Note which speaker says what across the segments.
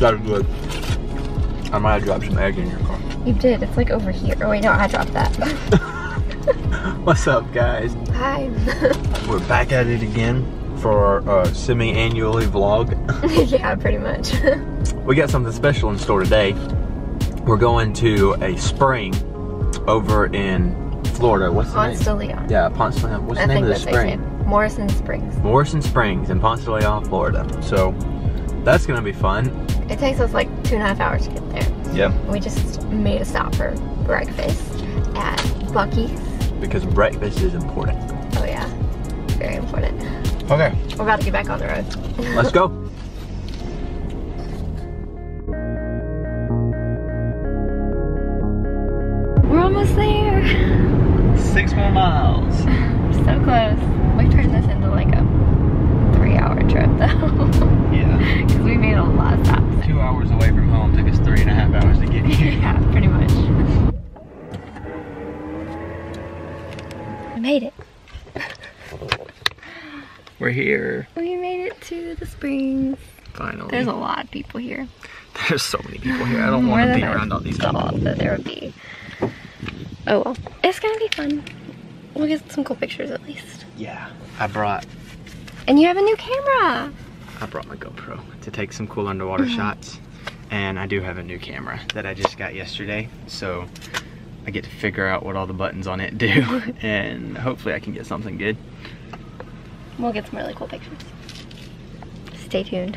Speaker 1: That's good. I might have dropped some egg in your car.
Speaker 2: You did. It's like over here. Oh wait, no, I dropped that.
Speaker 1: What's up, guys?
Speaker 2: Hi.
Speaker 1: We're back at it again for our semi-annually vlog.
Speaker 2: Yeah, pretty much.
Speaker 1: We got something special in store today. We're going to a spring over in Florida. What's the name?
Speaker 2: Ponce de Leon.
Speaker 1: Yeah, Ponce de Leon. What's the name of the spring?
Speaker 2: Morrison Springs.
Speaker 1: Morrison Springs in Ponce de Leon, Florida. So that's gonna be fun.
Speaker 2: It takes us like 2.5 hours to get there.
Speaker 1: Yeah.
Speaker 2: We just made a stop for breakfast at Buc-ee's.
Speaker 1: Because breakfast is important.
Speaker 2: Oh yeah, very important.
Speaker 1: Okay.
Speaker 2: We're about to get back on the road.
Speaker 1: Let's go.
Speaker 2: We're almost there.
Speaker 1: 6 more miles.
Speaker 2: So close. We turned this into like a 3-hour trip though.
Speaker 1: Yeah.
Speaker 2: Because we made a lot of stops.
Speaker 1: 2 hours away from home, took us 3.5 hours to get here.
Speaker 2: Yeah, pretty much. We made it.
Speaker 1: We're here.
Speaker 2: We made it to the springs.
Speaker 1: Finally.
Speaker 2: There's a lot of people here.
Speaker 1: There's so many people here. I don't want to be around all these people.
Speaker 2: That there would be. Oh well. It's gonna be fun. We'll get some cool pictures at least.
Speaker 1: Yeah. I brought
Speaker 2: And you have a new camera.
Speaker 1: my GoPro to take some cool underwater shots. And I do have a new camera that I just got yesterday. So I get to figure out what all the buttons on it do. And hopefully I can get something good.
Speaker 2: We'll get some really cool pictures. Stay tuned.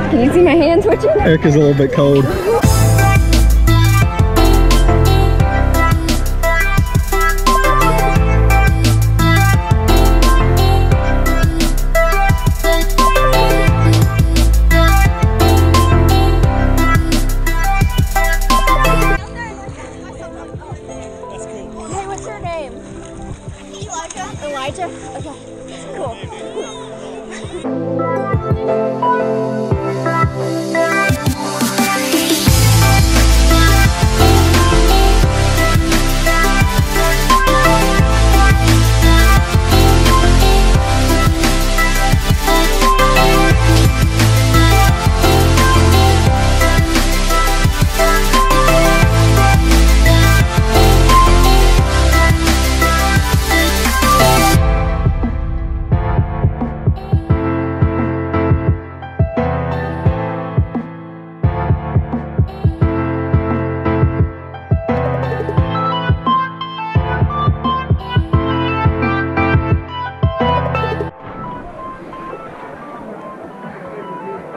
Speaker 2: Can you see my hand twitching?
Speaker 1: Erica's a little bit cold.
Speaker 2: Hey, what's your name? Elijah? Okay, cool.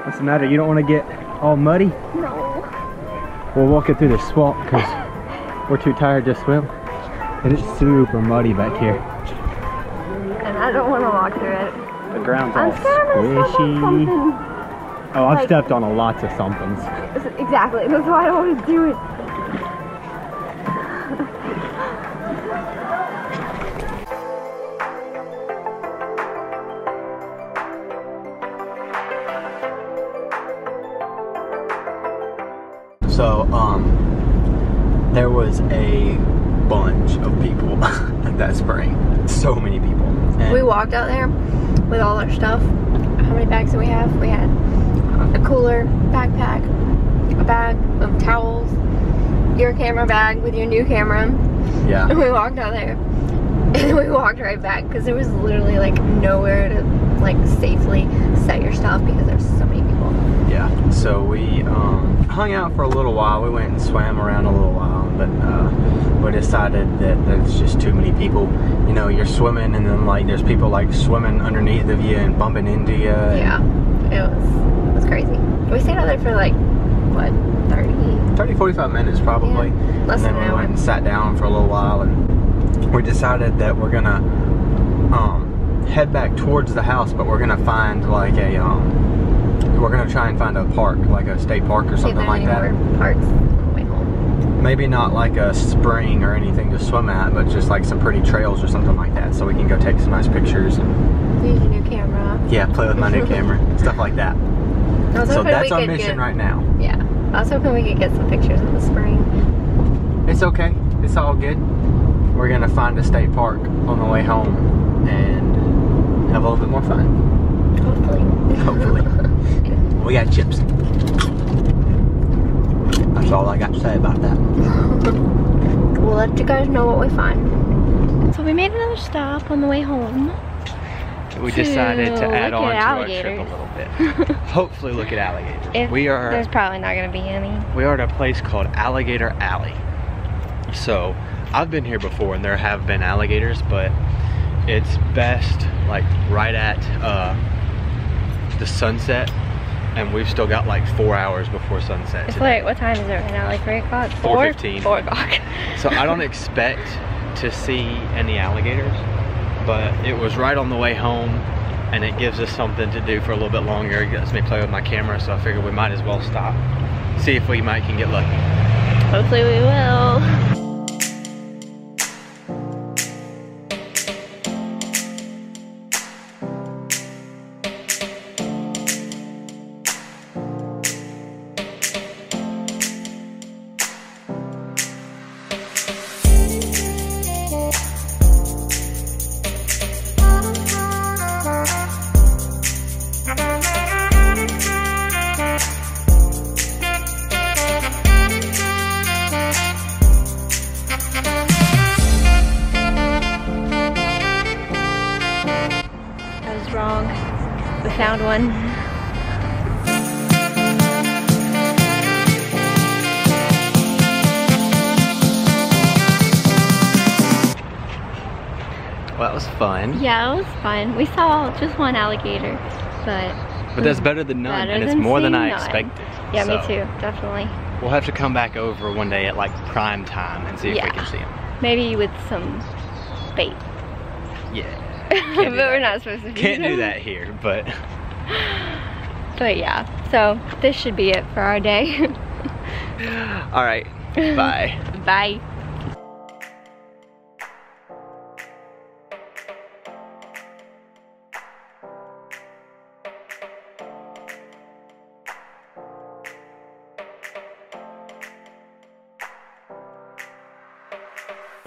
Speaker 1: What's the matter? You don't want to get all muddy?
Speaker 2: No.
Speaker 1: We're walking through the swamp because we're too tired to swim. And it's super muddy back here.
Speaker 2: And I don't want to walk through it.
Speaker 1: The ground's all
Speaker 2: I'm scared I'm gonna step on
Speaker 1: squishy.
Speaker 2: something.
Speaker 1: Oh, I've
Speaker 2: Like-
Speaker 1: stepped on a lots of somethings.
Speaker 2: Exactly, that's why I don't want to do it.
Speaker 1: So, there was a bunch of people at that spring. So many people. And
Speaker 2: We walked out there with all our stuff. How many bags did we have? We had a cooler, backpack, a bag of towels, your camera bag with your new camera.
Speaker 1: yeah.
Speaker 2: And we walked out there. And we walked right back because there was literally like nowhere to like safely set your stuff because there's so many people.
Speaker 1: Yeah, so we hung out for a little while. We went and swam around a little while, but we decided that there's just too many people. You know, you're swimming and then like there's people like swimming underneath of you and bumping into you.
Speaker 2: Yeah, it was crazy. We stayed out there for like, what,
Speaker 1: 30, 45 minutes probably.
Speaker 2: Yeah, less
Speaker 1: and
Speaker 2: than
Speaker 1: then
Speaker 2: an
Speaker 1: we
Speaker 2: hour.
Speaker 1: went and sat down for a little while and we decided that we're gonna head back towards the house, but we're gonna find like a we're gonna try and find a park, like a state park or something like that.
Speaker 2: Parks on the way home.
Speaker 1: maybe not like a spring or anything to swim at, but just like some pretty trails or something like that, so we can go take some nice pictures.
Speaker 2: Use your new camera.
Speaker 1: Yeah, play with my new camera, stuff like that. So that's our mission right now.
Speaker 2: Yeah, I was hoping we could get some pictures in the spring.
Speaker 1: It's okay, it's all good. We're gonna find a state park on the way home and have a little bit more fun.
Speaker 2: Hopefully.
Speaker 1: Hopefully. We got chips. That's all I got to say about that.
Speaker 2: We'll let you guys know what we find. So we made another stop on the way home.
Speaker 1: We decided to add on to our trip a little bit. Hopefully look at alligators.
Speaker 2: There's probably not going to be any.
Speaker 1: We are at a place called Alligator Alley. So I've been here before and there have been alligators, but it's best like right at the sunset, and we've still got like 4 hours before sunset
Speaker 2: It's
Speaker 1: today.
Speaker 2: like, what time is it right now? Like 3 o'clock?
Speaker 1: 4:15.
Speaker 2: 4 o'clock.
Speaker 1: So I don't expect to see any alligators, but it was right on the way home, and it gives us something to do for a little bit longer. It lets me play with my camera, so I figured we might as well stop, see if we can get lucky.
Speaker 2: Hopefully we will. Wrong. We found one.
Speaker 1: Well, that was fun.
Speaker 2: Yeah, it was fun. We saw just one alligator, but
Speaker 1: that's better than none, and it's more than I expected.
Speaker 2: Yeah, me too, definitely.
Speaker 1: We'll have to come back over one day at like prime time and see if we can see them.
Speaker 2: Maybe with some bait.
Speaker 1: Yeah.
Speaker 2: But we're not supposed to.
Speaker 1: Can't do that here, but.
Speaker 2: But yeah, so this should be it for our day.
Speaker 1: All right. Bye.
Speaker 2: Bye.